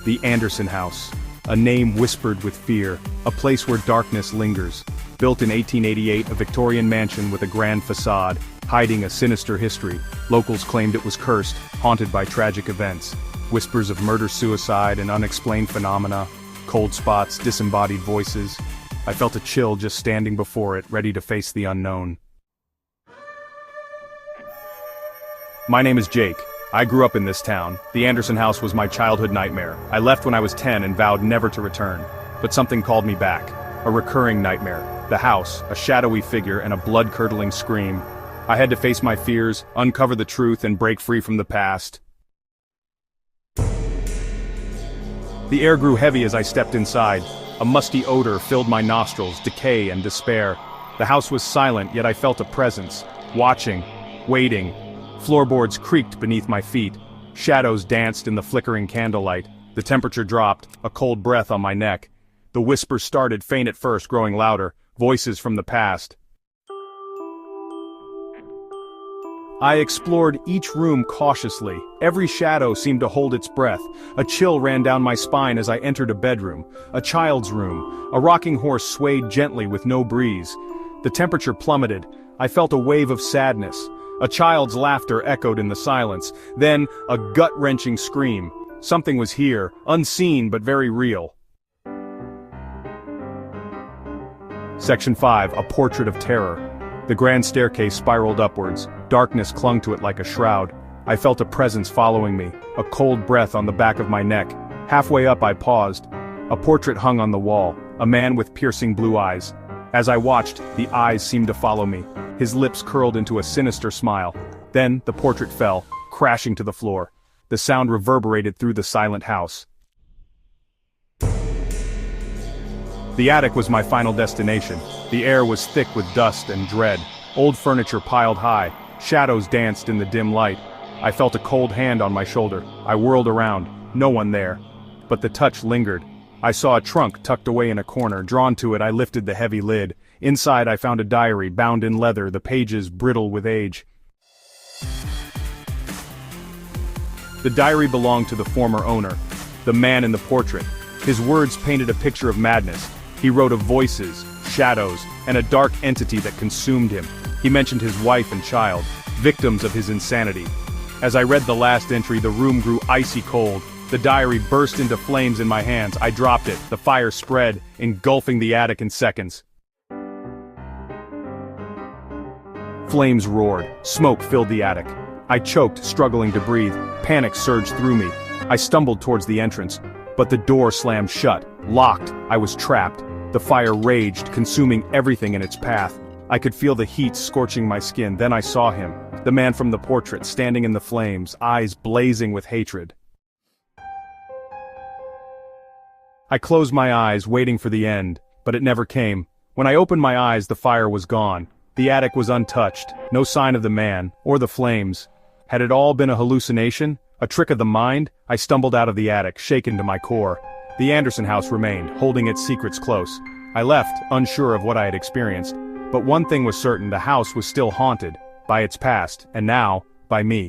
The Anderson House. A name whispered with fear, a place where darkness lingers. Built in 1888, a Victorian mansion with a grand facade, hiding a sinister history. Locals claimed it was cursed, haunted by tragic events. Whispers of murder-suicide and unexplained phenomena, cold spots, disembodied voices. I felt a chill just standing before it, ready to face the unknown. My name is Jake. I grew up in this town. The Anderson House was my childhood nightmare. I left when I was 10 and vowed never to return. But something called me back. A recurring nightmare. The house, a shadowy figure, and a blood-curdling scream. I had to face my fears, uncover the truth, and break free from the past. The air grew heavy as I stepped inside. A musty odor filled my nostrils, decay and despair. The house was silent, yet I felt a presence. Watching. Waiting. Floorboards creaked beneath my feet. Shadows danced in the flickering candlelight. The temperature dropped, a cold breath on my neck. The whispers started, faint at first, growing louder. Voices from the past. I explored each room cautiously. Every shadow seemed to hold its breath. A chill ran down my spine as I entered a bedroom. A child's room. A rocking horse swayed gently with no breeze. The temperature plummeted. I felt a wave of sadness. A child's laughter echoed in the silence. Then, a gut-wrenching scream. Something was here, unseen but very real. Section 5, A Portrait of Terror. The grand staircase spiraled upwards. Darkness clung to it like a shroud. I felt a presence following me, a cold breath on the back of my neck. Halfway up I paused. A portrait hung on the wall, a man with piercing blue eyes. As I watched, the eyes seemed to follow me. His lips curled into a sinister smile. Then, the portrait fell, crashing to the floor. The sound reverberated through the silent house. The attic was my final destination. The air was thick with dust and dread. Old furniture piled high. Shadows danced in the dim light. I felt a cold hand on my shoulder. I whirled around. No one there. But the touch lingered. I saw a trunk tucked away in a corner. Drawn to it, I lifted the heavy lid. Inside I found a diary, bound in leather, the pages brittle with age. The diary belonged to the former owner, the man in the portrait. His words painted a picture of madness. He wrote of voices, shadows, and a dark entity that consumed him. He mentioned his wife and child, victims of his insanity. As I read the last entry, the room grew icy cold. The diary burst into flames in my hands. I dropped it. The fire spread, engulfing the attic in seconds. Flames roared. Smoke filled the attic. I choked, struggling to breathe. Panic surged through me. I stumbled towards the entrance, but the door slammed shut. Locked. I was trapped. The fire raged, consuming everything in its path. I could feel the heat scorching my skin. Then I saw him, the man from the portrait, standing in the flames, eyes blazing with hatred. I closed my eyes, waiting for the end, but it never came. When I opened my eyes, the fire was gone. The attic was untouched, no sign of the man, or the flames. Had it all been a hallucination, a trick of the mind? I stumbled out of the attic, shaken to my core. The Anderson house remained, holding its secrets close. I left, unsure of what I had experienced. But one thing was certain, the house was still haunted, by its past, and now, by me.